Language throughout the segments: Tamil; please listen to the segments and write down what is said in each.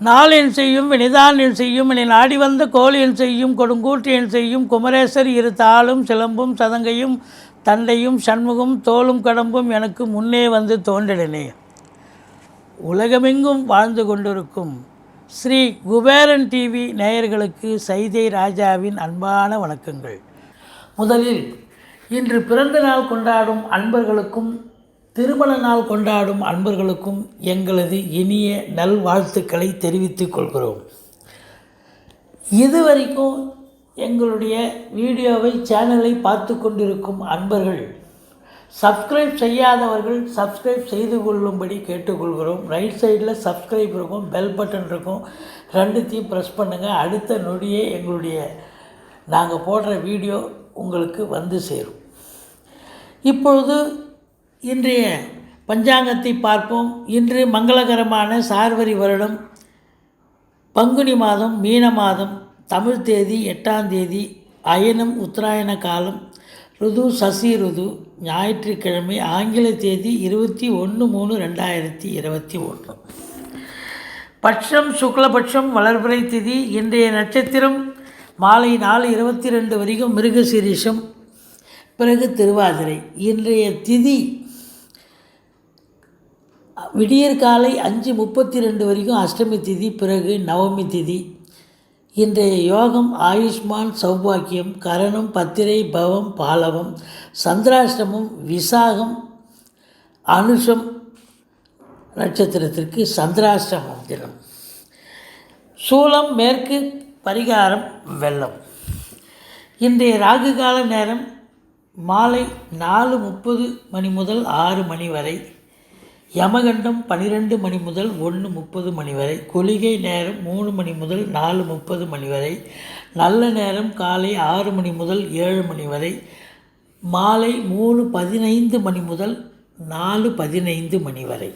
நாளின் செய்யும் வினிதானின் செய்யும் இனி நாடி வந்த கோழியின் செய்யும் கொடுங்கூற்றியன் செய்யும் குமரேசர் இரு தாளும் சிலம்பும் சதங்கையும் தண்டையும் சண்முகம் தோளும் கடம்பும் எனக்கு முன்னே வந்து தோன்றினே. உலகமெங்கும் வாழ்ந்து கொண்டிருக்கும் ஸ்ரீ குபேரன் டிவி நேயர்களுக்கு சைதை ராஜாவின் அன்பான வணக்கங்கள். முதலில் இன்று பிறந்த நாள் கொண்டாடும் அன்பர்களுக்கும் திருமண நாள் கொண்டாடும் அன்பர்களுக்கும் எங்களது இனிய நல்வாழ்த்துக்களை தெரிவித்துக் கொள்கிறோம். இதுவரைக்கும் எங்களுடைய வீடியோவை சேனலை பார்த்து கொண்டிருக்கும் அன்பர்கள் சப்ஸ்கிரைப் செய்யாதவர்கள் சப்ஸ்கிரைப் செய்து கொள்ளும்படி கேட்டுக்கொள்கிறோம். ரைட் சைடில் சப்ஸ்கிரைப் இருக்கும், பெல் பட்டன் இருக்கும், ரெண்டுத்தையும் ப்ரெஸ் பண்ணுங்கள். அடுத்த நொடியே எங்களுடைய நாங்கள் போடுற வீடியோ உங்களுக்கு வந்து சேரும். இப்பொழுது இன்றைய பஞ்சாங்கத்தை பார்ப்போம். இன்று மங்களகரமான சார்வரி வருடம் பங்குனி மாதம் மீன மாதம் தமிழ் தேதி 8ஆம் தேதி அயனம் உத்தராயண காலம் ருது சசி ருது ஞாயிற்றுக்கிழமை ஆங்கில தேதி 21/3/2021 பட்சம் சுக்லபட்சம் வளர்பிறை திதி. இன்றைய நட்சத்திரம் மாலை 4:22 வரைக்கும் மிருகசீரிஷம், பிறகு திருவாதிரை. இன்றைய திதி விடியற்காலை 5:32 வரைக்கும் அஷ்டமி திதி, பிறகு நவமி திதி. இன்றைய யோகம் ஆயுஷ்மான் சௌபாக்கியம், கரணம் பத்திரை பவம் பாலவம், சந்திராஷ்டமம் விசாகம் அனுஷம் நட்சத்திரத்திற்கு சந்திராஷ்டமம் தினம். சூலம் மேற்கு, பரிகாரம் வெள்ளம். இன்றைய ராகு கால நேரம் மாலை 4:30 மணி முதல் 6 மணி வரை. யமகண்டம் 12 மணி முதல் 1:30 மணி வரை. குளிகை நேரம் 3 மணி முதல் 4:30 மணி வரை. நல்ல நேரம் காலை 6 மணி முதல் 7 மணி வரை. மாலை 3:15 மணி முதல் 4:15 மணி வரை.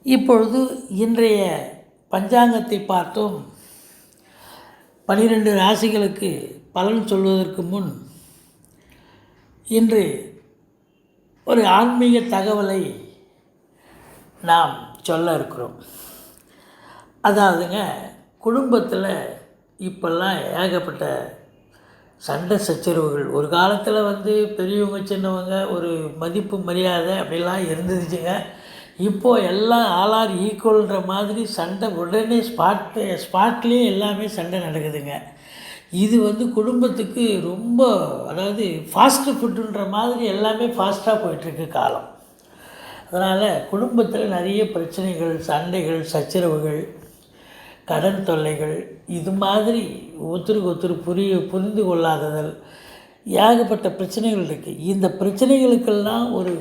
இப்பொழுது இன்றைய பஞ்சாங்கத்தை பார்த்தோம். 12 ராசிகளுக்கு பலன் சொல்வதற்கு முன் இன்று ஒரு ஆன்மீக தகவலை நாம் சொல்ல இருக்கிறோம். அதாவதுங்க, குடும்பத்தில் இப்போல்லாம் ஏகப்பட்ட சண்டை சச்சரவுகள். ஒரு காலத்தில் பெரியவங்க சின்னவங்க ஒரு மதிப்பு மரியாதை அப்படிலாம் இருந்துச்சுங்க. இப்போது எல்லாம் ஆளார் ஈக்குவல்ன்ற மாதிரி சண்டை உடனே ஸ்பாட்லேயே எல்லாமே சண்டை நடக்குதுங்க. இது குடும்பத்துக்கு ரொம்ப, அதாவது ஃபாஸ்ட்டு ஃபுட்டுன்ற மாதிரி எல்லாமே ஃபாஸ்ட்டாக போயிட்டுருக்கு காலம். அதனால் குடும்பத்தில் நிறைய பிரச்சனைகள், சண்டைகள், சச்சரவுகள், கடன் தொல்லைகள், இது மாதிரி ஒருத்தருக்கு ஒருத்தர் புரிந்து கொள்ளாததல், ஏகப்பட்ட பிரச்சனைகள் இருக்குது. இந்த பிரச்சனைகளுக்கெல்லாம் ஒரு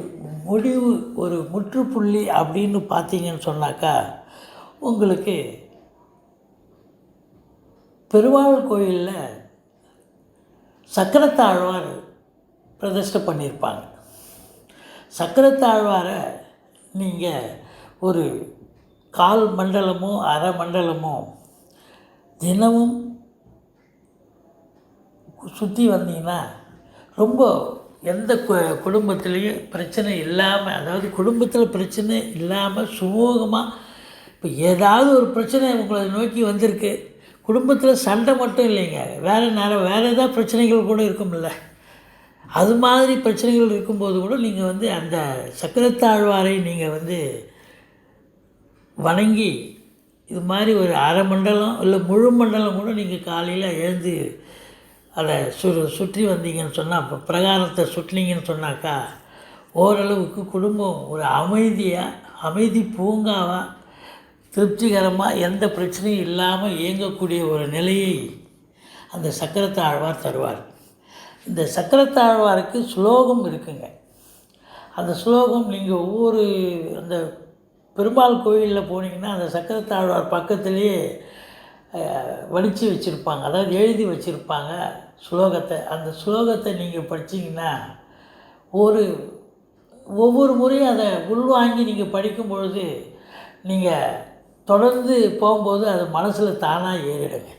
முடிவு, ஒரு முற்றுப்புள்ளி அப்படின்னு பார்த்தீங்கன்னு சொன்னாக்கா, உங்களுக்கு பெருமாள் கோயிலில் சக்கரத்தாழ்வார் பிரதிஷ்டை பண்ணியிருப்பாங்க. சக்கரத்தாழ்வாரை நீங்கள் ஒரு 1/4 மண்டலமோ 1/2 மண்டலமோ தினமும் சுற்றி வந்தீங்கன்னா ரொம்ப எந்த குடும்பத்துலேயும் பிரச்சனை இல்லாமல், அதாவது குடும்பத்தில் பிரச்சனை இல்லாமல் சுமூகமாக, இப்போ ஏதாவது ஒரு பிரச்சனை உங்களை நோக்கி வந்திருக்கு, குடும்பத்தில் சண்டை மட்டும் இல்லைங்க, வேறு ஏதாவது பிரச்சனைகள் கூட இருக்கும்ல, அது மாதிரி பிரச்சனைகள் இருக்கும்போது கூட நீங்கள் அந்த சக்கரத்தாழ்வாரை நீங்கள் வணங்கி இது மாதிரி ஒரு 1/2 மண்டலம் இல்லை முழு மண்டலம் கூட நீங்கள் காலையில் எழுந்து அதை சுற்றி வந்தீங்கன்னு சொன்னால், இப்போ பிரகாரத்தை சுற்றினீங்கன்னு சொன்னாக்கா ஓரளவுக்கு குடும்பம் ஒரு அமைதி பூங்காவாக திருப்திகரமாக எந்த பிரச்சனையும் இல்லாமல் இயங்கக்கூடிய ஒரு நிலையை அந்த சக்கரத்தாழ்வார் தருவார். இந்த சக்கரத்தாழ்வாருக்கு ஸ்லோகம் இருக்குங்க. அந்த ஸ்லோகம் நீங்கள் ஒவ்வொரு அந்த பெருமாள் கோயிலில் போனீங்கன்னா அந்த சக்கரத்தாழ்வார் பக்கத்துலேயே வடித்து வச்சுருப்பாங்க, அதாவது எழுதி வச்சுருப்பாங்க ஸ்லோகத்தை. அந்த ஸ்லோகத்தை நீங்கள் படித்தீங்கன்னா ஒவ்வொரு முறையும் அதை உள்வாங்கி நீங்கள் படிக்கும் பொழுது நீங்கள் தொடர்ந்து போகும்போது அது மனசில் தானாக ஏறிடுங்க.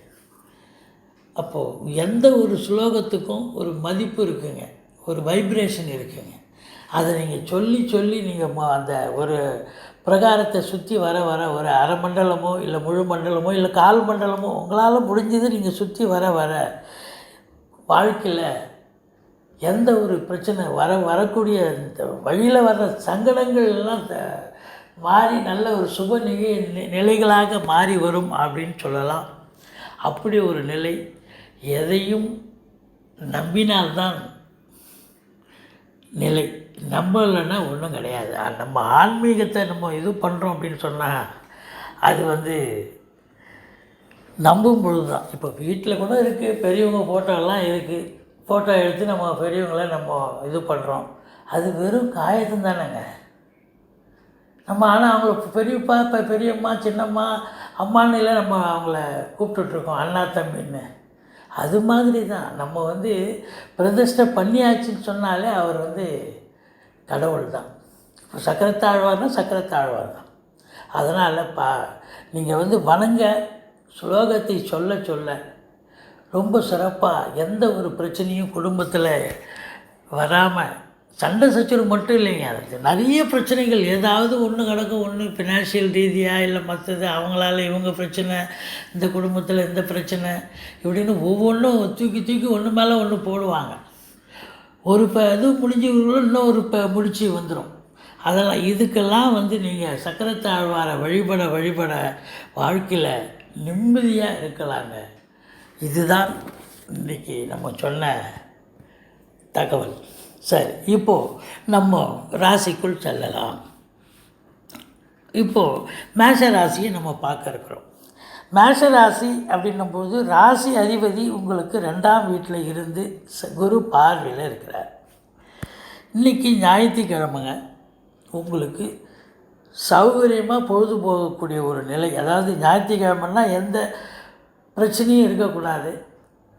அப்போது எந்த ஒரு ஸ்லோகத்துக்கும் ஒரு மதிப்பு இருக்குங்க, ஒரு வைப்ரேஷன் இருக்குங்க. அதை நீங்கள் சொல்லி சொல்லி நீங்கள் அந்த ஒரு பிரகாரத்தை சுற்றி வர வர ஒரு அரை மண்டலமோ இல்லை முழு மண்டலமோ இல்லை கால் மண்டலமோ உங்களால் முடிஞ்சது நீங்கள் சுற்றி வர வர வாழ்க்கையில் எந்த ஒரு பிரச்சனை வரக்கூடிய இந்த வழியில் வர்ற சங்கடங்கள் எல்லாம் மாறி நல்ல ஒரு சுப நிலைகளாக மாறி வரும் அப்படின்னு சொல்லலாம். அப்படி ஒரு நிலை. எதையும் நம்பினால்தான் நிலை, நம்பலைன்னா ஒன்றும் கிடையாது. நம்ம ஆன்மீகத்தை நம்ம இது பண்ணுறோம் அப்படின்னு சொன்னால் அது நம்பும் பொழுது தான். இப்போ வீட்டில் கூட இருக்குது, பெரியவங்க ஃபோட்டோலாம் இருக்குது, ஃபோட்டோ எடுத்து நம்ம பெரியவங்களை நம்ம இது பண்ணுறோம். அது வெறும் காயத்தும் தானேங்க. நம்ம ஆனால் அவங்கள பெரியப்பா, இப்போ பெரியம்மா, சின்னம்மா, அம்மானில் நம்ம அவங்கள கூப்பிட்டுட்ருக்கோம், அண்ணா தம்பின்னு. அது மாதிரி தான் நம்ம பிரதிஷ்டை பண்ணியாச்சுன்னு சொன்னாலே அவர் கடவுள் தான். இப்போ சக்கரத்தாழ்வார்னால் சக்கரத்தாழ்வார் தான். அதனால் நீங்கள் வணங்க ஸ்லோகத்தை சொல்ல சொல்ல ரொம்ப சிறப்பாக எந்த ஒரு பிரச்சனையும் குடும்பத்தில் வராமல், சண்டை சச்சரவு மட்டும் இல்லைங்க, அதுக்கு நிறைய பிரச்சனைகள் ஏதாவது ஒன்று கிடக்கும். ஒன்று ஃபினான்ஷியல் ரீதியாக, இல்லை மற்றது அவங்களால இவங்க பிரச்சனை, இந்த குடும்பத்தில் இந்த பிரச்சனை, இப்படின்னு ஒவ்வொன்றும் தூக்கி தூக்கி ஒன்று மேலே ஒன்று போடுவாங்க. ஒரு இது முடிஞ்சு இன்னொரு முடிச்சு வந்துடும். அதெல்லாம் இதுக்கெல்லாம் நீங்கள் சக்கரத்தாழ்வாரை வழிபட வழிபட வாழ்க்கையில் நிம்மதியாக இருக்கலாங்க. இதுதான் இன்றைக்கி நம்ம சொன்ன தகவல். சரி, இப்போது நம்ம ராசிக்குள் செல்லலாம். இப்போது மேஷ ராசியை நம்ம பார்க்க இருக்கிறோம். மேஷ ராசி அப்படின்னும்போது ராசி அதிபதி உங்களுக்கு 2ஆம் வீட்டில் இருந்து குரு பார்வையில் இருக்கிறார். இன்றைக்கி ஞாயிற்றுக்கிழமைங்க, உங்களுக்கு சௌகரியமாக பொழுது போகக்கூடிய ஒரு நிலை. அதாவது ஞாயிற்றுக்கிழமைன்னா எந்த பிரச்சனையும் இருக்கக்கூடாது,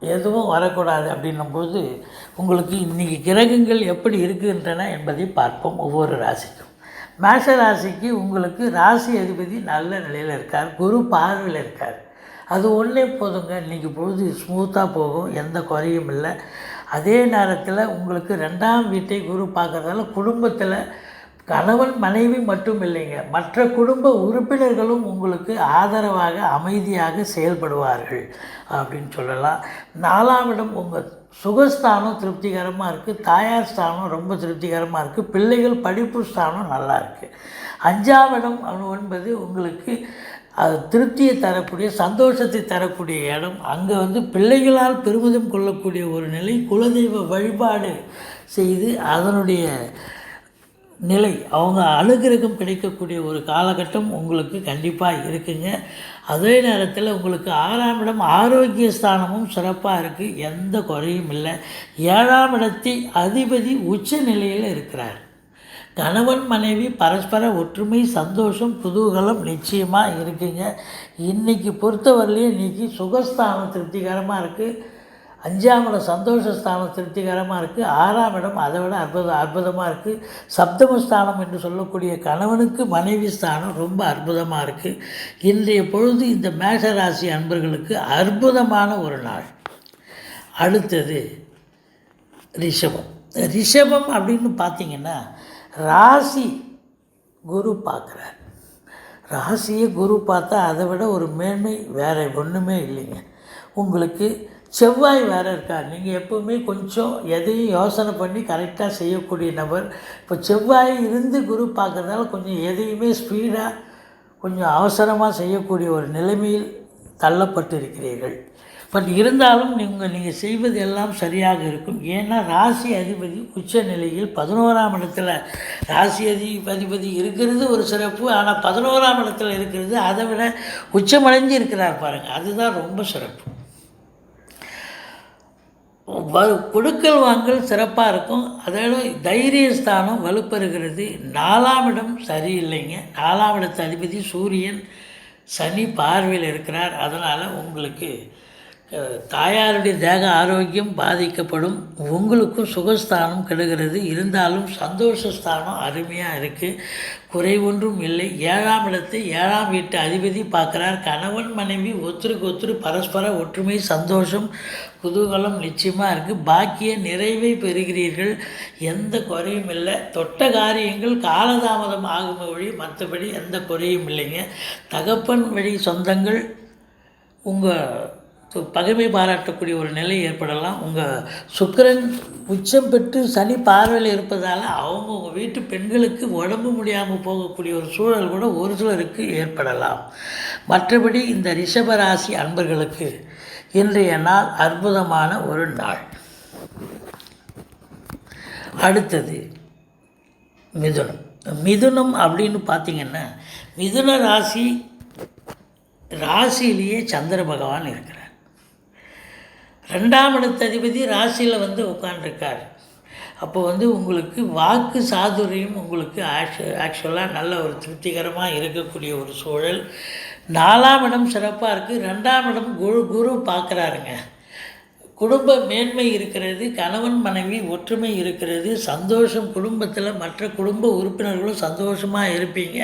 எதுவும் வரக்கூடாது. அப்படின்னும்போது உங்களுக்கு இன்றைக்கி கிரகங்கள் எப்படி இருக்குகின்றன என்பதை பார்ப்போம். ஒவ்வொரு ராசிக்கும். மேஷ ராசிக்கு உங்களுக்கு ராசி அதிபதி நல்ல நிலையில் இருக்கார், குரு பார்வையில் இருக்கார். அது ஒன்றே போதுங்க, இன்றைக்கி பொழுது ஸ்மூத்தாக போகும், எந்த குறையும் இல்லை. அதே நேரத்தில் உங்களுக்கு 2ஆம் வீட்டை குரு பார்க்குறதால குடும்பத்தில் கணவன் மனைவி மட்டும் இல்லைங்க, மற்ற குடும்ப உறுப்பினர்களும் உங்களுக்கு ஆதரவாக அமைதியாக செயல்படுவார்கள் அப்படின்னு சொல்லலாம். 4ஆம் இடம் உங்கள் சுகஸ்தானம் திருப்திகரமாக இருக்குது, தாயார் ஸ்தானம் ரொம்ப திருப்திகரமாக இருக்குது, பிள்ளைகள் படிப்பு ஸ்தானம் நல்லா இருக்குது. 5ஆம் இடம் என்பது உங்களுக்கு அது திருப்தியை தரக்கூடிய, சந்தோஷத்தை தரக்கூடிய இடம். அங்கே பிள்ளைகளால் பெருமிதம் கொள்ளக்கூடிய ஒரு நிலை. குலதெய்வ வழிபாடு செய்து அதனுடைய நிலை, அவங்க அனுகிரகம் கிடைக்கக்கூடிய ஒரு காலகட்டம் உங்களுக்கு கண்டிப்பாக இருக்குங்க. அதே நேரத்தில் உங்களுக்கு 6ஆம் இடம் ஆரோக்கிய ஸ்தானமும் சிறப்பாக இருக்குது, எந்த குறையும் இல்லை. 7ஆம் இடத்தை அதிபதி உச்ச நிலையில் இருக்கிறார். கணவன் மனைவி பரஸ்பர ஒற்றுமை, சந்தோஷம், குதூகலம் நிச்சயமாக இருக்குங்க. இன்றைக்கி பொறுத்தவரையிலையும் இன்றைக்கி சுகஸ்தானம் திருப்திகரமாக இருக்குது, 5ஆம் இடம் சந்தோஷஸ்தானம் திருப்திகரமாக இருக்குது, 6ஆம் இடம் அதை விட அற்புதமாக இருக்குது. சப்தமஸ்தானம் என்று சொல்லக்கூடிய கணவனுக்கு மனைவி ஸ்தானம் ரொம்ப அற்புதமாக இருக்குது. இன்றைய பொழுது இந்த மேஷராசி அன்பர்களுக்கு அற்புதமான ஒரு நாள். அடுத்தது ரிஷபம். ரிஷபம் அப்படின்னு பார்த்திங்கன்னா ராசி குரு பார்க்குறார். ராசியை குரு பார்த்தா அதை விட ஒரு மேன்மை வேறு ஒன்றுமே இல்லைங்க. உங்களுக்கு செவ்வாய் வேறு இருக்கார். நீங்கள் எப்போவுமே கொஞ்சம் எதையும் யோசனை பண்ணி கரெக்டாக செய்யக்கூடிய நபர். இப்போ செவ்வாய் இருந்து குரு பார்க்குறதால கொஞ்சம் எதையுமே ஸ்பீடாக கொஞ்சம் அவசரமாக செய்யக்கூடிய ஒரு நிலைமையில் தள்ளப்பட்டு இருக்கிறீர்கள். பட் இருந்தாலும் நீங்கள் செய்வது எல்லாம் சரியாக இருக்கும். ஏன்னா ராசி அதிபதி உச்ச நிலையில் 11ஆம் இடத்துல ராசி அதிபதி இருக்கிறது ஒரு சிறப்பு. ஆனால் 11ஆம் இடத்துல இருக்கிறது அதை விட உச்சமடைஞ்சு இருக்கிறார் பாருங்கள், அதுதான் ரொம்ப சிறப்பு. கொடுக்கல் வாங்கல் சிறப்பாக இருக்கும். அதோட தைரியஸ்தானம் வலுப்பெறுகிறது. 4ஆம் இடம் சரியில்லைங்க. 4ஆம் இடத்து அதிபதி சூரியன் சனி பார்வையில் இருக்கிறார். அதனால் உங்களுக்கு தாயாருடைய தேக ஆரோக்கியம் பாதிக்கப்படும். உங்களுக்கும் சுகஸ்தானம் கெடுகிறது. இருந்தாலும் சந்தோஷஸ்தானம் அருமையாக இருக்குது, குறை ஒன்றும் இல்லை. 7ஆம் இடத்தை 7ஆம் வீட்டு அதிபதி பார்க்குறார். கணவன் மனைவி ஒருத்தருக்கு ஒருத்தர் பரஸ்பர ஒற்றுமை, சந்தோஷம், குதூகலம் நிச்சயமாக இருக்குது. பாக்கிய நிறைவை பெறுகிறீர்கள். எந்த குறையும் இல்லை. தொட்ட காரியங்கள் காலதாமதம் ஆகும் வழி, மற்றபடி எந்த குறையும் இல்லைங்க. தகப்பன் வழி சொந்தங்கள் உங்கள் பகைமை பாராட்டக்கூடிய ஒரு நிலை ஏற்படலாம். உங்கள் சுக்கிரன் உச்சம் பெற்று சனி பார்வையில் இருப்பதால் அவங்க வீட்டு பெண்களுக்கு உடம்பு முடியாமல் போகக்கூடிய ஒரு சூழல் கூட ஒரு சிலருக்கு ஏற்படலாம். மற்றபடி இந்த ரிஷபராசி அன்பர்களுக்கு இன்றைய நாள் அற்புதமான ஒரு நாள். அடுத்தது மிதுனம். மிதுனம் அப்படின்னு பார்த்திங்கன்னா, மிதுன ராசியிலேயே சந்திர பகவான் இருக்கிறார். 2ஆம் இடத்து அதிபதி ராசியில் உட்காண்டிருக்கார். அப்போ உங்களுக்கு வாக்கு சாதுரியம் உங்களுக்கு ஆக்சுவலாக நல்ல ஒரு திருப்திகரமாக இருக்கக்கூடிய ஒரு சூழல். 4ஆம் இடம் சிறப்பாக இருக்குது. 2ஆம் இடம் குரு பார்க்குறாருங்க. குடும்ப மேன்மை இருக்கிறது, கணவன் மனைவி ஒற்றுமை இருக்கிறது, சந்தோஷம். குடும்பத்தில் மற்ற குடும்ப உறுப்பினர்களும் சந்தோஷமாக இருப்பீங்க.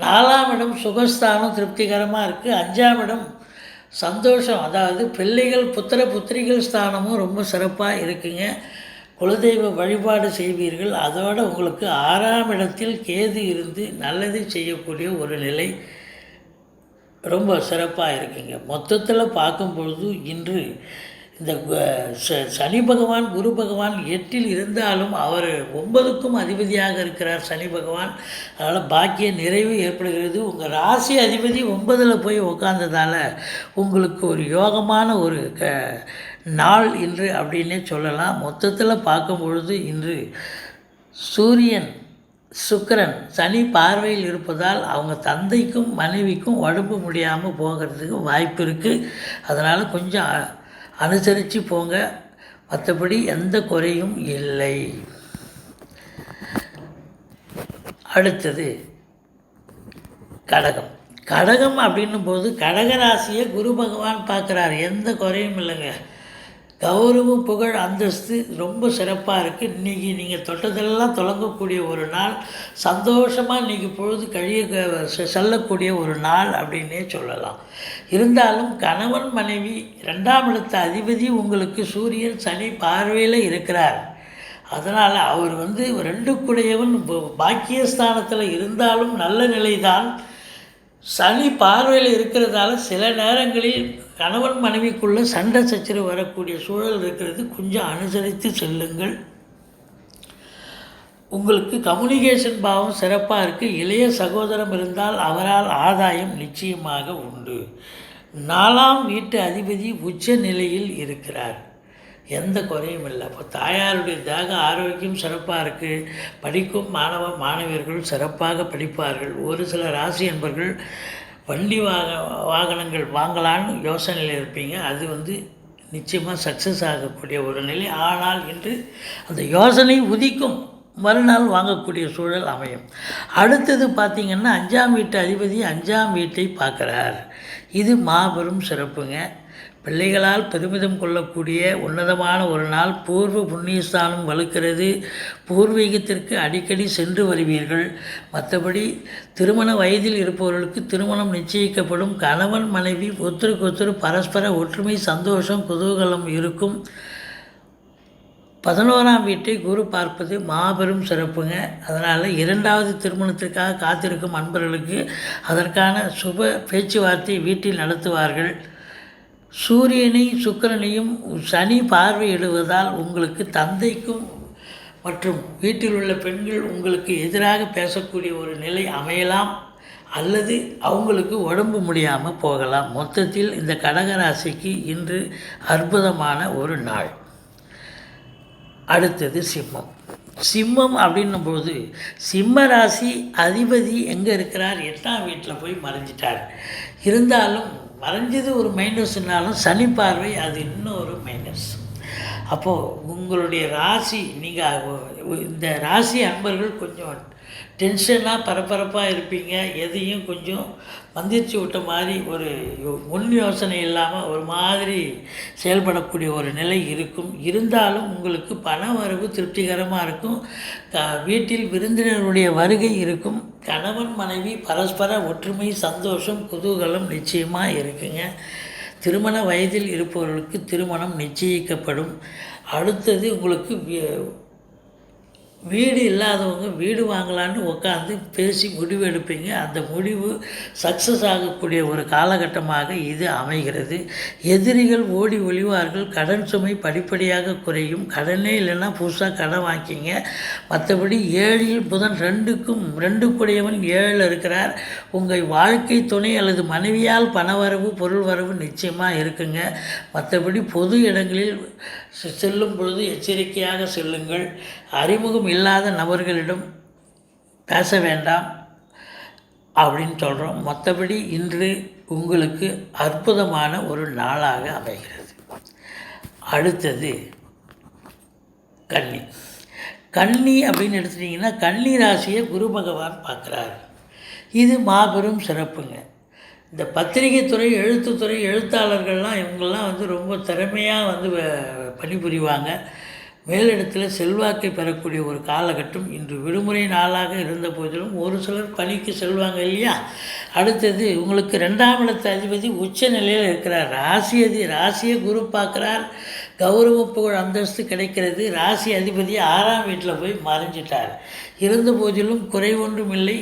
4ஆம் இடம் சுகஸ்தானம் திருப்திகரமாக இருக்குது. 5ஆம் இடம் சந்தோஷம், அதாவது பிள்ளைகள் புத்திரிகள் ஸ்தானமும் ரொம்ப சிறப்பாக இருக்குங்க. குலதெய்வ வழிபாடு செய்வீர்கள். அதோடு உங்களுக்கு 6ஆம் இடத்தில் கேது இருந்து நல்லது செய்யக்கூடிய ஒரு நிலை ரொம்ப சிறப்பாக இருக்குங்க. மொத்தத்தில் பார்க்கும்பொழுது இன்று இந்த சனி பகவான் குரு பகவான் 8இல் இருந்தாலும் அவர் 9க்கும் அதிபதியாக இருக்கிறார் சனி பகவான். அதனால் பாக்கிய நிறைவு ஏற்படுகிறது. உங்கள் ராசி அதிபதி 9இல் போய் உட்கார்ந்ததால் உங்களுக்கு ஒரு யோகமான ஒரு நாள் இன்று அப்படின்னே சொல்லலாம். மொத்தத்தில் பார்க்கும் பொழுது இன்று சூரியன் சுக்கிரன் சனி பார்வையில் இருப்பதால் அவங்க தந்தைக்கும் மனைவிக்கும் உடம்பு முடியாமல் போகிறதுக்கு வாய்ப்பு இருக்குது. அதனால் கொஞ்சம் அனுசரித்து போங்க. மற்றபடி எந்த குறையும் இல்லை. அடுத்தது கடகம். கடகம் அப்படின்னும் போது கடகராசியை குரு பகவான் பார்க்குறார். எந்த குறையும் இல்லைங்க. கௌரவம் புகழ் அந்தஸ்து ரொம்ப சிறப்பாக இருக்குது. இன்றைக்கி நீங்கள் தொட்டதெல்லாம் தொடங்கக்கூடிய ஒரு நாள். சந்தோஷமாக இன்றைக்கி பொழுது செல்லக்கூடிய ஒரு நாள் அப்படின்னே சொல்லலாம். இருந்தாலும் கணவன் மனைவி 2ஆம் இடத்து அதிபதி உங்களுக்கு சூரியன் சனி பார்வையில் இருக்கிறார். அதனால் அவர் 2 பாக்கியஸ்தானத்தில் இருந்தாலும் நல்ல நிலைதான். சனி பார்வையில் இருக்கிறதால சில நேரங்களில் கணவன் மனைவிக்குள்ளே சண்டை சச்சரவு வரக்கூடிய சூழல் இருக்கிறது. கொஞ்சம் அனுசரித்து செல்லுங்கள். உங்களுக்கு கம்யூனிகேஷன் பாவம் சிறப்பாக இருக்குது. இளைய சகோதரம் இருந்தால் அவரால் ஆதாயம் நிச்சயமாக உண்டு. 4ஆம் வீட்டு அதிபதி உச்ச நிலையில் இருக்கிறார். எந்த குறையும் இல்லை. அப்போ தாயாருடைய தேக ஆரோக்கியம் சிறப்பாக இருக்குது. படிக்கும் மாணவியர்கள் சிறப்பாக படிப்பார்கள். ஒரு சில ராசி என்பர்கள் வண்டி வாகனங்கள் வாங்கலான்னு யோசனையில் இருப்பீங்க. அது நிச்சயமாக சக்ஸஸ் ஆகக்கூடிய ஒரு நிலை. ஆனால் இன்று அந்த யோசனை உதிக்கும், மறுநாள் வாங்கக்கூடிய சூழல் அமையும். அடுத்தது பார்த்திங்கன்னா 5ஆம் வீட்டு அதிபதி 5ஆம் வீட்டை பார்க்குறார். இது மாபெரும் சிறப்புங்க. பிள்ளைகளால் பெருமிதம் கொள்ளக்கூடிய உன்னதமான ஒரு நாள். பூர்வ புண்ணியஸ்தானம் வலுக்கிறது. பூர்வீகத்திற்கு அடிக்கடி சென்று வருவீர்கள். மற்றபடி திருமண வயதில் இருப்பவர்களுக்கு திருமணம் நிச்சயிக்கப்படும். கணவன் மனைவி ஒருத்தருக்கு பரஸ்பர ஒற்றுமை, சந்தோஷம், குதூகலம் இருக்கும். 11ஆம் வீட்டை குரு பார்ப்பது மாபெரும் சிறப்புங்க. அதனால் 2வது திருமணத்திற்காக காத்திருக்கும் அன்பர்களுக்கு அதற்கான சுப பேச்சுவார்த்தை வீட்டில் நடத்துவார்கள். சூரியனை சுக்கிரனையும் சனி பார்வையிடுவதால் உங்களுக்கு தந்தைக்கும் மற்றும் வீட்டில் உள்ள பெண்கள் உங்களுக்கு எதிராக பேசக்கூடிய ஒரு நிலை அமையலாம். அல்லது அவங்களுக்கு உடம்பு முடியாமல் போகலாம். மொத்தத்தில் இந்த கடகராசிக்கு இன்று அற்புதமான ஒரு நாள். அடுத்தது சிம்மம். சிம்மம் அப்படின்னும்போது சிம்ம ராசி அதிபதி எங்கே இருக்கிறார்? 8ஆம் வீட்டில் போய் மறைஞ்சிட்டார். இருந்தாலும் மறைஞ்சது ஒரு மைனஸ்னாலும் சனி பார்வை அது இன்னும் ஒரு மைனஸ். அப்போது உங்களுடைய ராசி, நீங்கள் இந்த ராசி அன்பர்கள் கொஞ்சம் டென்ஷனாக பரபரப்பாக இருப்பீங்க. எதையும் கொஞ்சம் மந்திரிச்சு விட்ட மாதிரி ஒரு முன் யோசனை இல்லாமல் ஒரு மாதிரி செயல்படக்கூடிய ஒரு நிலை இருக்கும். இருந்தாலும் உங்களுக்கு பண வரவு திருப்திகரமாக இருக்கும். வீட்டில் விருந்தினருடைய வருகை இருக்கும். கணவன் மனைவி பரஸ்பர ஒற்றுமை, சந்தோஷம், குதூகலம் நிச்சயமாக இருக்குங்க. திருமண வயதில் இருப்பவர்களுக்கு திருமணம் நிச்சயிக்கப்படும். அடுத்தது உங்களுக்கு வீடு இல்லாதவங்க வீடு வாங்கலான்னு உட்காந்து பேசி முடிவு எடுப்பீங்க. அந்த முடிவு சக்ஸஸ் ஆகக்கூடிய ஒரு காலகட்டமாக இது அமைகிறது. எதிரிகள் ஓடி ஒளிவார்கள். கடன் சுமை படிப்படியாக குறையும். கடனே இல்லைன்னா புதுசாக கடன் வாங்கிக்கிங்க. மற்றபடி 7ல் புதன் 2 கூடியவன் 7 இருக்கிறார். உங்கள் வாழ்க்கை துணை அல்லது மனைவியால் பணவரவு பொருள் வரவு நிச்சயமாக இருக்குங்க. மற்றபடி பொது இடங்களில் செல்லும் பொழுது எச்சரிக்கையாக செல்லுங்கள். அறிமுகம் இல்லாத நபர்களிடம் பேச வேண்டாம் அப்படின்னு சொல்கிறோம். மற்றபடி இன்று உங்களுக்கு அற்புதமான ஒரு நாளாக அமைகிறது. அடுத்தது கன்னி. கன்னி அப்படின்னு எடுத்துட்டிங்கன்னா கன்னி ராசியை குரு பகவான் பார்க்குறாரு. இது மாபெரும் சிறப்புங்க. இந்த பத்திரிகை துறை, எழுத்துத்துறை, எழுத்தாளர்கள்லாம் இவங்கெல்லாம் ரொம்ப திறமையாக பணிபுரிவாங்க. மேலிடத்தில் செல்வாக்கை பெறக்கூடிய ஒரு காலகட்டம். இன்று விடுமுறை நாளாக இருந்த போதிலும் ஒரு சிலர் பணிக்கு செல்வாங்க இல்லையா. அடுத்தது உங்களுக்கு 2ஆம் இடத்து அதிபதி உச்ச நிலையில் இருக்கிறார். ராசியை குரு பார்க்குறார். கௌரவ புகழ் அந்தஸ்து கிடைக்கிறது. ராசி அதிபதி 6ஆம் வீட்டில் போய் மறைஞ்சிட்டார். இருந்த போதிலும் குறை ஒன்றும் இல்லை.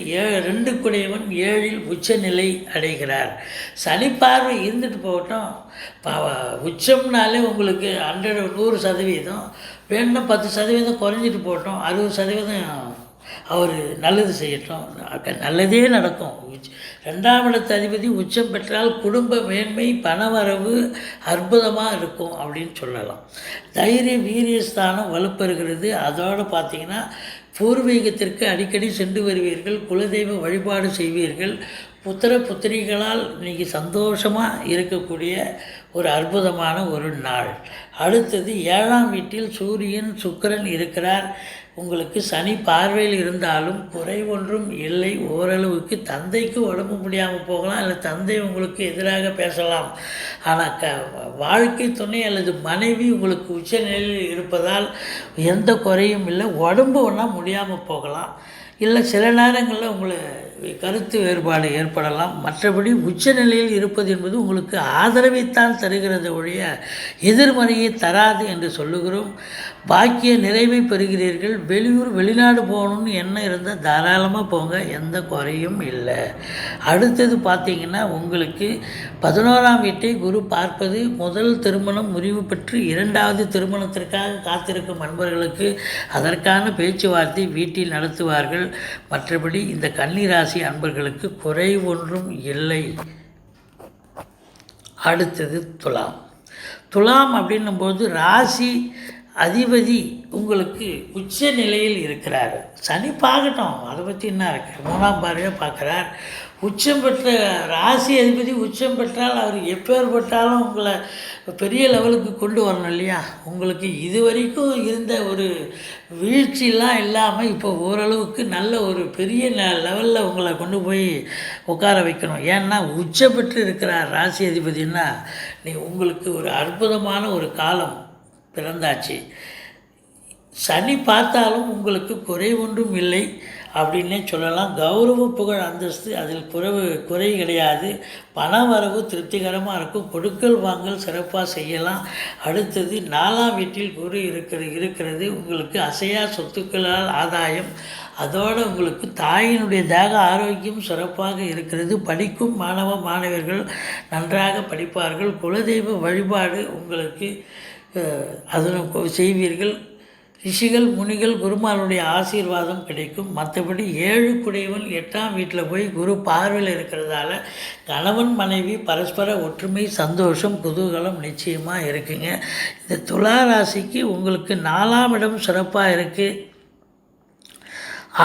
2 கூடியவன் 7ல் உச்ச நிலை அடைகிறார். சனி பார்வை இருந்துட்டு போகட்டும். உச்சம்னாலே உங்களுக்கு 100% வேணும்னா 10% குறைஞ்சிட்டு போகட்டும். 60% அவர் நல்லது செய்யட்டும். நல்லதே நடக்கும். 2ஆம் இடத்து அதிபதி உச்சம் பெற்றால் குடும்ப மேன்மை, பணவரவு அற்புதமாக இருக்கும் அப்படின்னு சொல்லலாம். தைரிய வீரியஸ்தானம் வலுப்பெறுகிறது. அதோடு பார்த்திங்கன்னா பூர்வீகத்திற்கு அடிக்கடி சென்று வருவீர்கள். குலதெய்வ வழிபாடு செய்வீர்கள். புத்திர புத்திரிகளால் நீங்கள் சந்தோஷமாக இருக்கக்கூடிய ஒரு அற்புதமான ஒரு நாள். அடுத்தது 7ஆம் வீட்டில் சூரியன் சுக்கிரன் இருக்கிறார். உங்களுக்கு சனி பார்வையில் இருந்தாலும் குறை ஒன்றும் இல்லை. ஓரளவுக்கு தந்தைக்கு உடம்பு முடியாமல் போகலாம், இல்லை தந்தை உங்களுக்கு எதிராக பேசலாம். ஆனால் வாழ்க்கை துணை அல்லது மனைவி உங்களுக்கு உச்ச நிலையில் இருப்பதால் எந்த குறையும் இல்லை. உடம்பு ஒன்றா முடியாமல் போகலாம், இல்லை சில நேரங்களில் உங்களை கருத்து வேறுபாடு ஏற்படலாம். மற்றபடி உச்சநிலையில் இருப்பது என்பது உங்களுக்கு ஆதரவைத்தான் தருகிறது ஒழிய எதிர்மறையை தராது என்று சொல்லுகிறோம். பாக்கிய நிறைவை பெறுகிறீர்கள். வெளிநாடு போகணும்னு எண்ணம் இருந்தால் தாராளமாக போங்க, எந்த குறையும் இல்லை. அடுத்தது பார்த்திங்கன்னா உங்களுக்கு 11ஆம் வீட்டை குரு பார்ப்பது. முதல் திருமணம் முறிவு பெற்று 2வது திருமணத்திற்காக காத்திருக்கும் நண்பர்களுக்கு அதற்கான பேச்சுவார்த்தை வீட்டில் நடத்துவார்கள். மற்றபடி இந்த கன்னி ராசி அன்பர்களுக்கு குறை ஒன்றும் இல்லை. அடுத்தது துலாம் அப்படின்னும்போது ராசி அதிபதி உங்களுக்கு உச்ச நிலையில் இருக்கிறார். சனி பார்க்கட்டும், அதை பற்றி என்ன இருக்குது. 3ஆம் பார்வையாக பார்க்குறார். உச்சம் பெற்ற ராசி அதிபதி உச்சம் பெற்றால் அவர் எப்பேற்பட்டாலும் உங்களை பெரிய லெவலுக்கு கொண்டு வரணும் இல்லையா. உங்களுக்கு இது வரைக்கும் இருந்த ஒரு வீழ்ச்சியெல்லாம் இல்லாமல் இப்போ ஓரளவுக்கு நல்ல ஒரு பெரிய லெவலில் உங்களை கொண்டு போய் உட்கார வைக்கணும். ஏன்னா உச்சம் பெற்று இருக்கிறார் ராசி அதிபதினா உங்களுக்கு ஒரு அற்புதமான ஒரு காலம் பிறந்தாச்சு. சனி பார்த்தாலும் உங்களுக்கு குறை ஒன்றும் இல்லை அப்படின்னே சொல்லலாம். கௌரவ புகழ் அந்தஸ்து அதில் குறை கிடையாது. பண வரவு திருப்திகரமாக இருக்கும். கொடுக்கல் வாங்கல் சிறப்பாக செய்யலாம். அடுத்தது 4ஆம் வீட்டில் குரு இருக்கிறது. உங்களுக்கு அசையா சொத்துக்களால் ஆதாயம். அதோடு உங்களுக்கு தாயினுடைய தேக ஆரோக்கியம் சிறப்பாக இருக்கிறது. படிக்கும் மாணவர்கள் நன்றாக படிப்பார்கள். குலதெய்வ வழிபாடு உங்களுக்கு அதனை செய்வீர்கள். ரிஷிகள் முனிகள் குருமாருடைய ஆசீர்வாதம் கிடைக்கும். மற்றபடி 7 குடையவன் 8ஆம் வீட்டில் போய் குரு பார்வையில் இருக்கிறதால கணவன் மனைவி பரஸ்பர ஒற்றுமை, சந்தோஷம், குதூகலம் நிச்சயமாக இருக்குங்க. இந்த துலா ராசிக்கு உங்களுக்கு 4ஆம் இடம் சிறப்பாக இருக்குது.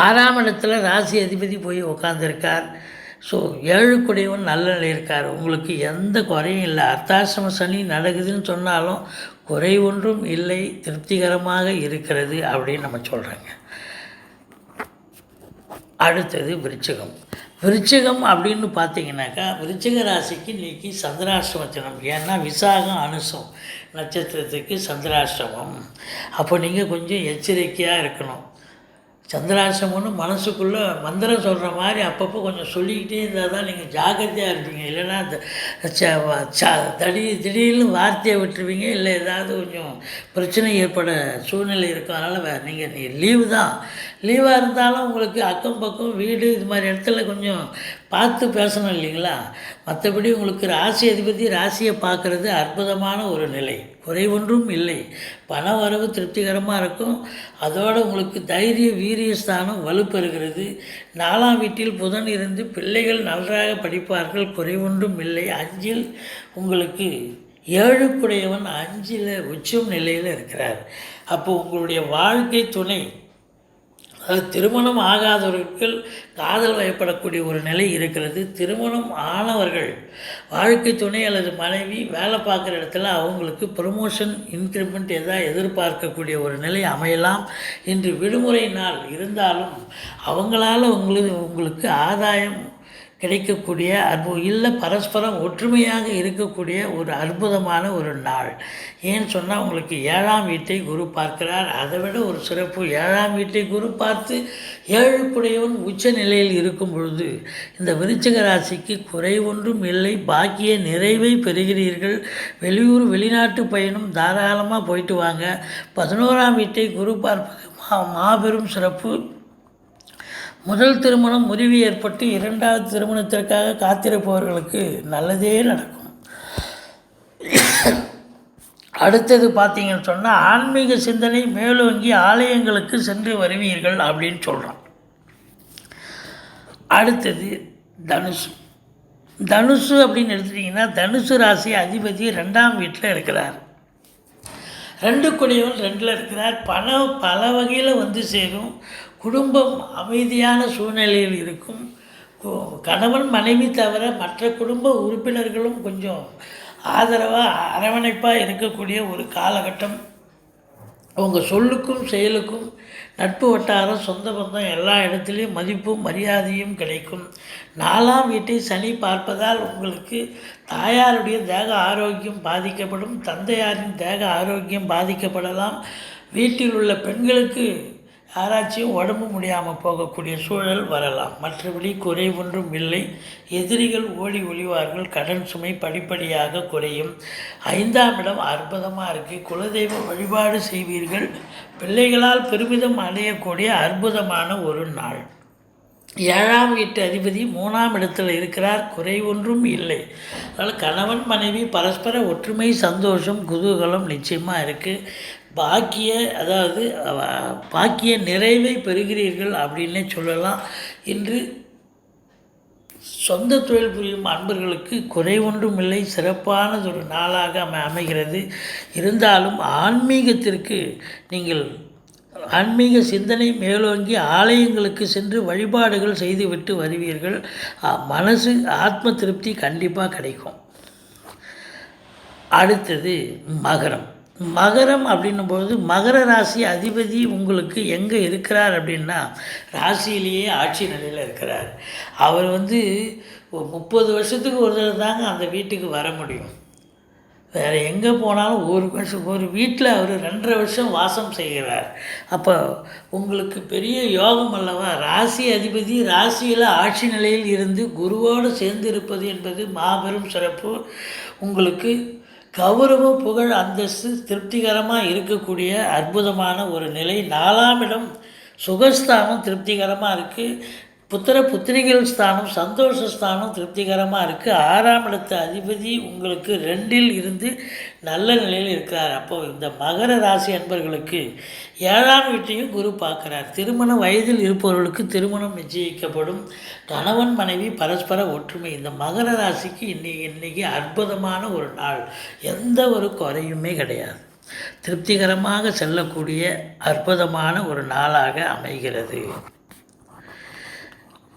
6ஆம் இடத்துல ராசி அதிபதி போய் உட்காந்துருக்கார். ஸோ 7 குடையவன் நல்ல நிலை இருக்கார். உங்களுக்கு எந்த குறையும் இல்லை. அர்த்தாசிரம சனி நடக்குதுன்னு சொன்னாலும் குறை ஒன்றும் இல்லை, திருப்திகரமாக இருக்கிறது அப்படின்னு நம்ம சொல்கிறோங்க. அடுத்தது விருச்சிகம் அப்படின்னு பார்த்தீங்கன்னாக்கா விருச்சிக ராசிக்கு இன்றைக்கி சந்திராஷ்டம தினம். ஏன்னா விசாகம் அனுசம் நட்சத்திரத்துக்கு சந்திராஷ்டமம். அப்போ நீங்கள் கொஞ்சம் எச்சரிக்கையாக இருக்கணும். சந்திராசிரமம்னு மனசுக்குள்ளே மந்திரம் சொல்கிற மாதிரி அப்பப்போ கொஞ்சம் சொல்லிக்கிட்டே இருந்தால் தான் நீங்கள் ஜாக்கிரதையாக இருப்பீங்க. இல்லைன்னா திடீர்னு வார்த்தையை விட்டுருவீங்க, இல்லை ஏதாவது கொஞ்சம் பிரச்சனை ஏற்பட சூழ்நிலை இருக்கும். அதனால் நீங்கள் லீவு தான், லீவாக இருந்தாலும் உங்களுக்கு அக்கம் பக்கம் வீடு இது மாதிரி இடத்துல கொஞ்சம் பார்த்து பேசணும் இல்லைங்களா. மற்றபடி உங்களுக்கு ராசி அதிபதி ராசியை பார்க்குறது அற்புதமான ஒரு நிலை, குறைவொன்றும் இல்லை. பண வரவு திருப்திகரமாக இருக்கும். அதோடு உங்களுக்கு தைரிய வீரிய ஸ்தானம் வலுப்பெறுகிறது. 4ஆம் வீட்டில் புதன் இருந்து பிள்ளைகள் நன்றாக படிப்பார்கள், குறைவொன்றும் இல்லை. 5இல் உங்களுக்கு 7க்குடையவன் 5இல் உச்சம் நிலையில் இருக்கிறார். அப்போது உங்களுடைய வாழ்க்கை துணை, அதாவது திருமணம் ஆகாதவர்கள் காதல் வயப்படக்கூடிய ஒரு நிலை இருக்கிறது. திருமணம் ஆனவர்கள் வாழ்க்கை துணை அல்லது மனைவி வேலை பார்க்குற இடத்துல அவங்களுக்கு ப்ரமோஷன் இன்க்ரிமெண்ட் எதாவது எதிர்பார்க்கக்கூடிய ஒரு நிலை அமையலாம். இன்று விடுமுறை நாள் இருந்தாலும் அவங்களால உங்களுக்கு ஆதாயம் கிடைக்கக்கூடிய இல்லை பரஸ்பரம் ஒற்றுமையாக இருக்கக்கூடிய ஒரு அற்புதமான ஒரு நாள். ஏன்னு சொன்னால் உங்களுக்கு 7ஆம் வீட்டை குரு பார்க்கிறார். அதை விட ஒரு சிறப்பு, 7ஆம் வீட்டை குரு பார்த்து 7க்குடையவன் உச்ச நிலையில் இருக்கும் பொழுது இந்த விருச்சிக ராசிக்கு குறைவொன்றும் இல்லை. பாக்கிய நிறைவை பெறுகிறீர்கள். வெளியூர் வெளிநாட்டு பயணம் தாராளமாக போயிட்டு வாங்க. 11ஆம் வீட்டை குரு பார்ப்பது மாபெரும் சிறப்பு. முதல் திருமணம் முறிவு ஏற்பட்டு 2வது திருமணத்திற்காக காத்திருப்பவர்களுக்கு நல்லதே நடக்கும். அடுத்தது பார்த்தீங்கன்னு சொன்னால் ஆன்மீக சிந்தனை மேலோங்கி ஆலயங்களுக்கு சென்று வருவீர்கள் அப்படின்னு சொல்கிறோம். அடுத்தது தனுசு. தனுசு அப்படின்னு எடுத்துட்டிங்கன்னா தனுசு ராசி அதிபதி 2ஆம் வீட்டில் இருக்கிறார். 2க்குடையவன் 2இல் இருக்கிறார். பணம் பல வகையில் வந்து சேரும். குடும்பம் அமைதியான சூழ்நிலையில் இருக்கும். கணவன் மனைவி தவிர மற்ற குடும்ப உறுப்பினர்களும் கொஞ்சம் ஆதரவாக அரவணைப்பாக இருக்கக்கூடிய ஒரு காலகட்டம். அவங்க சொல்லுக்கும் செயலுக்கும் நட்பு வட்டாரம் சொந்த பந்தம் எல்லா இடத்துலையும் மதிப்பும் மரியாதையும் கிடைக்கும். 4ஆம் வீட்டை சனி பார்ப்பதால் உங்களுக்கு தாயாருடைய தேக ஆரோக்கியம் பாதிக்கப்படும், தந்தையாரின் தேக ஆரோக்கியம் பாதிக்கப்படலாம். வீட்டில் உள்ள பெண்களுக்கு யாராச்சும் உடம்பு முடியாமல் போகக்கூடிய சூழல் வரலாம். மற்றபடி குறை ஒன்றும் இல்லை. எதிரிகள் ஓடி ஒளிவார்கள். கடன் சுமை படிப்படியாக குறையும். 5ஆம் இடம் அற்புதமாக இருக்குது. குலதெய்வ வழிபாடு செய்வீர்கள். பிள்ளைகளால் பெருமிதம் அடையக்கூடிய அற்புதமான ஒரு நாள். 7ஆம் வீட்டு அதிபதி 3ஆம் இடத்தில் இருக்கிறார். குறை ஒன்றும் இல்லை. அதனால் கணவன் மனைவி பரஸ்பர ஒற்றுமை சந்தோஷம் குதூகலம் நிச்சயமாக இருக்குது. பாக்கிய நிறைவை பெறுகிறீர்கள் அப்படின்னே சொல்லலாம். இன்று சொந்த தொழில் புரியும் அன்பர்களுக்கு குறை ஒன்றும் இல்லை. சிறப்பானதொரு நாளாக அமைகிறது. இருந்தாலும் ஆன்மீகத்திற்கு நீங்கள் ஆன்மீக சிந்தனை மேலோங்கி ஆலயங்களுக்கு சென்று வழிபாடுகள் செய்துவிட்டு வருவீர்கள். மனசு ஆத்ம திருப்தி கண்டிப்பாக கிடைக்கும். அடுத்தது மகரம். மகரம் அப்படின்னும்போது மகர ராசி அதிபதி உங்களுக்கு எங்கே இருக்கிறார் அப்படின்னா ராசியிலேயே ஆட்சி நிலையில் இருக்கிறார். அவர் 30 வருஷத்துக்கு ஒரு தடவை தாங்க அந்த வீட்டுக்கு வர முடியும். வேறு எங்கே போனாலும் ஒரு வீட்டில் அவர் 2.5 வருஷம் வாசம் செய்கிறார். அப்போ உங்களுக்கு பெரிய யோகம் அல்லவா. ராசி அதிபதி ராசியில் ஆட்சி நிலையில் இருந்து குருவோடு சேர்ந்து இருப்பது என்பது மாபெரும் சிறப்பு. உங்களுக்கு கௌரவம் புகழ் அந்தஸ்து திருப்திகரமாக இருக்கக்கூடிய அற்புதமான ஒரு நிலை. 4ஆம் இடம் சுகஸ்தானம் திருப்திகரமாக இருக்குது. புத்திர புத்திரிகள் ஸ்தானம் சந்தோஷ ஸ்தானம் திருப்திகரமாக இருக்குது. 6ஆம் இடத்து அதிபதி உங்களுக்கு 2இல் இருந்து நல்ல நிலையில் இருக்கிறார். அப்போது இந்த மகர ராசி அன்பர்களுக்கு 7ஆம் வீட்டையும் குரு பார்க்குறார். திருமண வயதில் இருப்பவர்களுக்கு திருமணம் நிச்சயிக்கப்படும். கணவன் மனைவி பரஸ்பர ஒற்றுமை. இந்த மகர ராசிக்கு இன்னைக்கு அற்புதமான ஒரு நாள். எந்த ஒரு குறையுமே கிடையாது. திருப்திகரமாக செல்லக்கூடிய அற்புதமான ஒரு நாளாக அமைகிறது.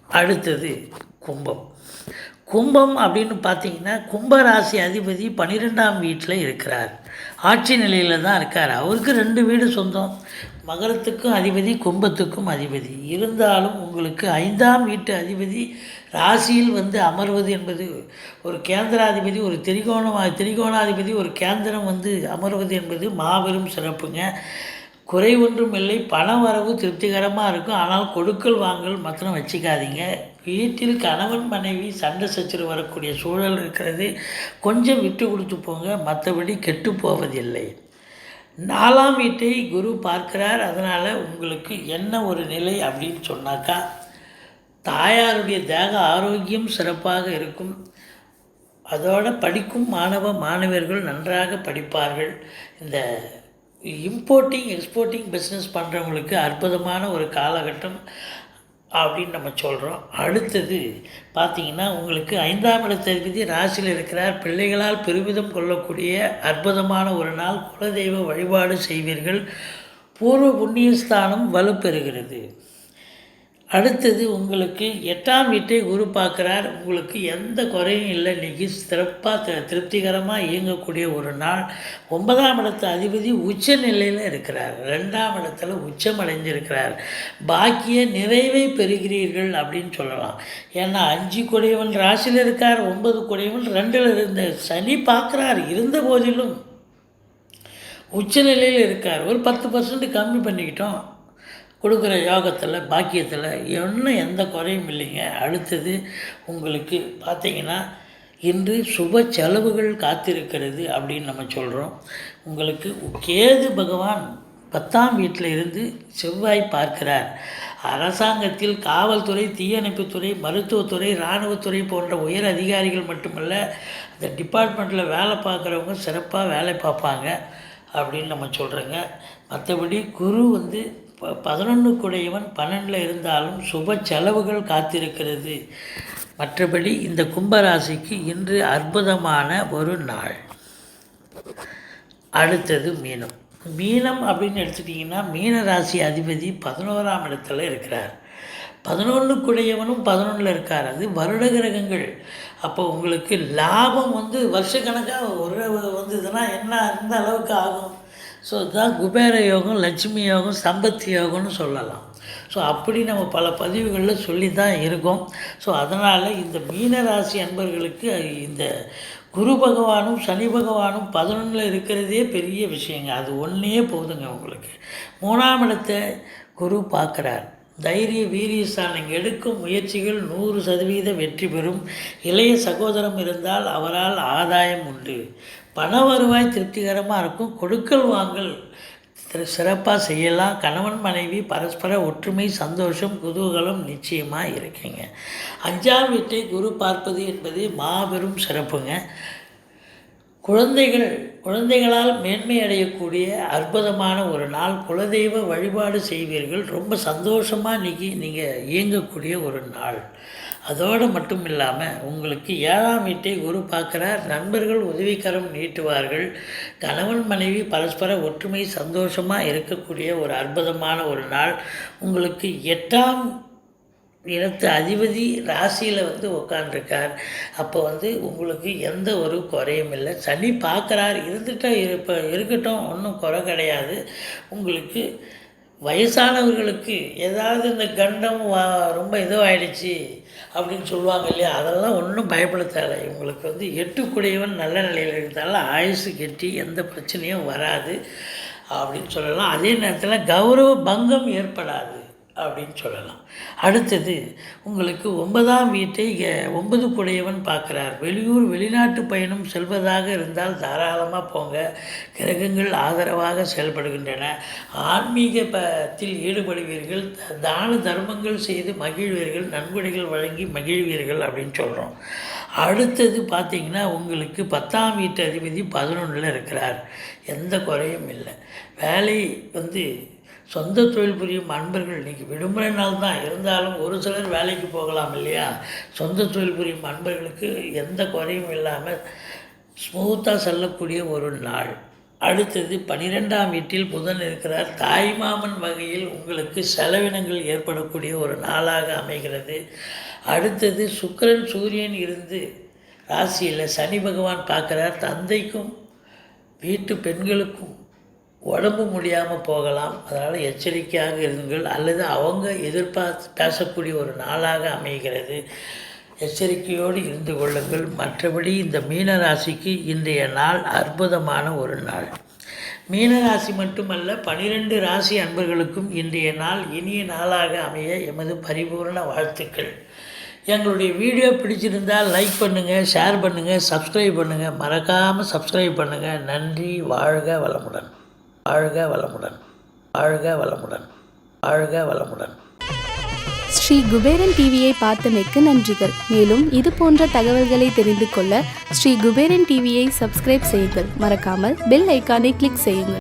அடுத்தது கும்பம். கும்பம் அப்படின்னு பார்த்தீங்கன்னா கும்பராசி அதிபதி 12ஆம் வீட்டில் இருக்கிறார். ஆட்சி நிலையில் தான் இருக்கார். அவருக்கு 2 வீடு சொந்தம். மகரத்துக்கும் அதிபதி கும்பத்துக்கும் அதிபதி. இருந்தாலும் உங்களுக்கு 5ஆம் வீட்டு அதிபதி ராசியில் அமர்வது என்பது ஒரு கேந்திராதிபதி ஒரு திரிகோணாதிபதி ஒரு கேந்திரம் அமர்வது என்பது மாபெரும் சிறப்புங்க. குறை ஒன்றும் இல்லை. பண வரவு திருப்திகரமாக இருக்கும். ஆனால் கொடுக்கல் வாங்கல் மாத்திரம் வச்சுக்காதீங்க. வீட்டில் கணவன் மனைவி சண்டை சச்சரவு வரக்கூடிய சூழல் இருக்கிறது. கொஞ்சம் விட்டு கொடுத்து போங்க, மற்றபடி கெட்டு போவதில்லை. 4ஆம் வீட்டை குரு பார்க்கிறார். அதனால் உங்களுக்கு என்ன ஒரு நிலை அப்படின்னு சொன்னாக்கா, தாயாருடைய தேக ஆரோக்கியம் சிறப்பாக இருக்கும். அதோட படிக்கும் மாணவர்கள் நன்றாக படிப்பார்கள். இந்த இம்போர்ட்டிங் எக்ஸ்போர்ட்டிங் பிஸ்னஸ் பண்ணுறவங்களுக்கு அற்புதமான ஒரு காலகட்டம் அப்படின்னு நம்ம சொல்கிறோம். அடுத்தது பார்த்திங்கன்னா, உங்களுக்கு 5ஆம் இடத்ததிபதி ராசியில் இருக்கிறார். பிள்ளைகளால் பெருமிதம் கொள்ளக்கூடிய அற்புதமான ஒரு நாள். குலதெய்வ வழிபாடு செய்வீர்கள். பூர்வ புண்ணியஸ்தானம் வலுப்பெறுகிறது. அடுத்தது உங்களுக்கு 8ஆம் வீட்டை குரு பார்க்குறார். உங்களுக்கு எந்த குறையும் இல்லை. இன்றைக்கி சிறப்பாக திருப்திகரமாக இயங்கக்கூடிய ஒரு நாள். 9ஆம் இடத்து அதிபதி உச்ச நிலையில் இருக்கிறார். 2ஆம் இடத்துல உச்சம் அடைஞ்சிருக்கிறார். பாக்கிய நிறைவை பெறுகிறீர்கள் அப்படின்னு சொல்லலாம். ஏன்னா 5 குடையவன் ராசியில் இருக்கார், 9 குடையவன் 2இல் இருந்த சனி பார்க்குறார். இருந்த போதிலும் உச்ச நிலையில் இருக்கார். ஒரு 10% கம்மி பண்ணிக்கிட்டோம் கொடுக்குற யோகத்தில் பாக்கியத்தில் இன்னும் எந்த குறையும் இல்லைங்க. அடுத்தது உங்களுக்கு பார்த்திங்கன்னா, இன்று சுப செலவுகள் காத்திருக்கிறது அப்படின்னு நம்ம சொல்கிறோம். உங்களுக்கு கேது பகவான் 10ஆம் வீட்டில் இருந்து செவ்வாய் பார்க்கிறார். அரசாங்கத்தில் காவல்துறை, தீயணைப்புத்துறை, மருத்துவத்துறை, இராணுவத்துறை போன்ற உயர் அதிகாரிகள் மட்டுமல்ல, இந்த டிபார்ட்மெண்ட்டில் வேலை பார்க்குறவங்க சிறப்பாக வேலை பார்ப்பாங்க அப்படின்னு நம்ம சொல்கிறோங்க. மற்றபடி குரு 11 குடையவன் 12இல் இருந்தாலும் சுப செலவுகள் காத்திருக்கிறது. மற்றபடி இந்த கும்பராசிக்கு இன்று அற்புதமான ஒரு நாள். அடுத்தது மீனம் அப்படின்னு எடுத்துட்டிங்கன்னா, மீன ராசி அதிபதி 11ஆம் இடத்துல இருக்கிறார். 11 குடையவனும் 11இல் இருக்கார். அது வருட கிரகங்கள். அப்போ உங்களுக்கு லாபம் வருஷக்கணக்காக வந்ததுன்னா என்ன எந்த அளவுக்கு ஆகும்? ஸோ இதுதான் குபேர யோகம், லட்சுமி யோகம், சம்பத்தி யோகம்னு சொல்லலாம். ஸோ அப்படி நம்ம பல பதிவுகளில் சொல்லி தான் இருக்கோம். ஸோ அதனால் இந்த மீனராசி அன்பர்களுக்கு இந்த குரு பகவானும் சனி பகவானும் 11இல் இருக்கிறதே பெரிய விஷயங்க. அது ஒன்றே போதுங்க உங்களுக்கு. 3ஆம் இடத்தை குரு பார்க்குறார். தைரிய வீரியஸ்தான். நீங்கள் எடுக்கும் முயற்சிகள் 100% வெற்றி பெறும். இளைய சகோதரம் இருந்தால் அவரால் ஆதாயம் உண்டு. பண வருவாய் திருப்திகரமாக இருக்கும். கொடுக்கல் வாங்கல் சிறப்பாக செய்யலாம். கணவன் மனைவி பரஸ்பர ஒற்றுமை, சந்தோஷம், குதூகலம் நிச்சயமாக இருக்குங்க. 5ஆம் வீட்டை குரு பார்ப்பது என்பது மாபெரும் சிறப்புங்க. குழந்தைகளால் மேன்மை அடையக்கூடிய அற்புதமான ஒரு நாள். குலதெய்வ வழிபாடு செய்வீர்கள். ரொம்ப சந்தோஷமாக இன்றைக்கி நீங்கள் இயங்கக்கூடிய ஒரு நாள். அதோடு மட்டும் இல்லாமல் உங்களுக்கு 7ஆம் வீட்டை குரு பார்க்குறார். நண்பர்கள் உதவிக்கரம் நீட்டுவார்கள். கணவன் மனைவி பரஸ்பர ஒற்றுமை, சந்தோஷமாக இருக்கக்கூடிய ஒரு அற்புதமான ஒரு நாள். உங்களுக்கு 8ஆம் இடத்து அதிபதி ராசியில் உட்காண்டிருக்கார். அப்போ உங்களுக்கு எந்த ஒரு குறையும் இல்லை. சனி பார்க்குறார். இருக்கட்டும், ஒன்றும் குறை கிடையாது. உங்களுக்கு வயசானவர்களுக்கு ஏதாவது இந்த கண்டம் ரொம்ப ஆயிடுச்சு அப்படின்னு சொல்லுவாங்க இல்லையா, அதெல்லாம் ஒன்றும் பயப்பட தேவை. உங்களுக்கு 8 குடையவன் நல்ல நிலையில் இருக்கிறதால ஆயுசு கெட்டி எந்த பிரச்சனையும் வராது அப்படின்னு சொல்லலாம். அதே நேரத்தில் கௌரவ பங்கம் ஏற்படாது அப்படின்னு சொல்லலாம். அடுத்தது உங்களுக்கு 9ஆம் வீட்டை 9 குடையவன் பார்க்குறார். வெளிநாட்டு பயணம் செல்வதாக இருந்தால் தாராளமாக போங்க. கிரகங்கள் ஆதரவாக செயல்படுகின்றன. ஆன்மீகத்தில் ஈடுபடுவீர்கள். தான தர்மங்கள் செய்து மகிழ்வீர்கள். நன்கொடைகள் வழங்கி மகிழ்வீர்கள் அப்படின்னு சொல்கிறோம். அடுத்தது பார்த்திங்கன்னா, உங்களுக்கு 10ஆம் வீட்டு அதிபதி 11இல் இருக்கிறார். எந்த குறையும் இல்லை. வேலை சொந்த தொழில் புரியும் அன்பர்கள் இன்றைக்கி விடுமுறை நாள் தான் இருந்தாலும் ஒரு சிலர் வேலைக்கு போகலாம் இல்லையா. சொந்த தொழில் புரியும் அன்பர்களுக்கு எந்த குறையும் இல்லாமல் ஸ்மூத்தாக செல்லக்கூடிய ஒரு நாள். அடுத்தது 12ஆம் வீட்டில் புதன் இருக்கிறார். தாய்மாமன் வகையில் உங்களுக்கு செலவினங்கள் ஏற்படக்கூடிய ஒரு நாளாக அமைகிறது. அடுத்தது சுக்கிரன் சூரியன் இருந்து ராசியில் சனி பகவான் பார்க்குறார். தந்தைக்கும் வீட்டு பெண்களுக்கும் உடம்பு முடியாமல் போகலாம். அதனால் எச்சரிக்கையாக இருங்கள். அல்லது அவங்க எதிர்பார்த்து பேசக்கூடிய ஒரு நாளாக அமைகிறது. எச்சரிக்கையோடு இருந்து கொள்ளுங்கள். மற்றபடி இந்த மீன ராசிக்கு இன்றைய நாள் அற்புதமான ஒரு நாள். மீனராசி மட்டுமல்ல 12 ராசி அன்பர்களுக்கும் இன்றைய நாள் இனிய நாளாக அமைய எமது பரிபூர்ண வாழ்த்துக்கள். எங்களுடைய வீடியோ பிடிச்சிருந்தால் லைக் பண்ணுங்கள், ஷேர் பண்ணுங்கள், சப்ஸ்கிரைப் பண்ணுங்கள். மறக்காமல் சப்ஸ்கிரைப் பண்ணுங்கள். நன்றி. வாழ்க வளமுடன், வாழ்க வளமுடன், வாழ்க வளமுடன், வாழ்க வளமுடன். ஸ்ரீ குபேரன் டிவியை பார்த்தமைக்கு நன்றிகள். மேலும் இது போன்ற தகவல்களை தெரிந்து கொள்ள ஸ்ரீ குபேரன் டிவியை சப்ஸ்கிரைப் செய்யுங்கள். மறக்காமல் பெல் ஐக்கானை கிளிக் செய்யுங்கள்.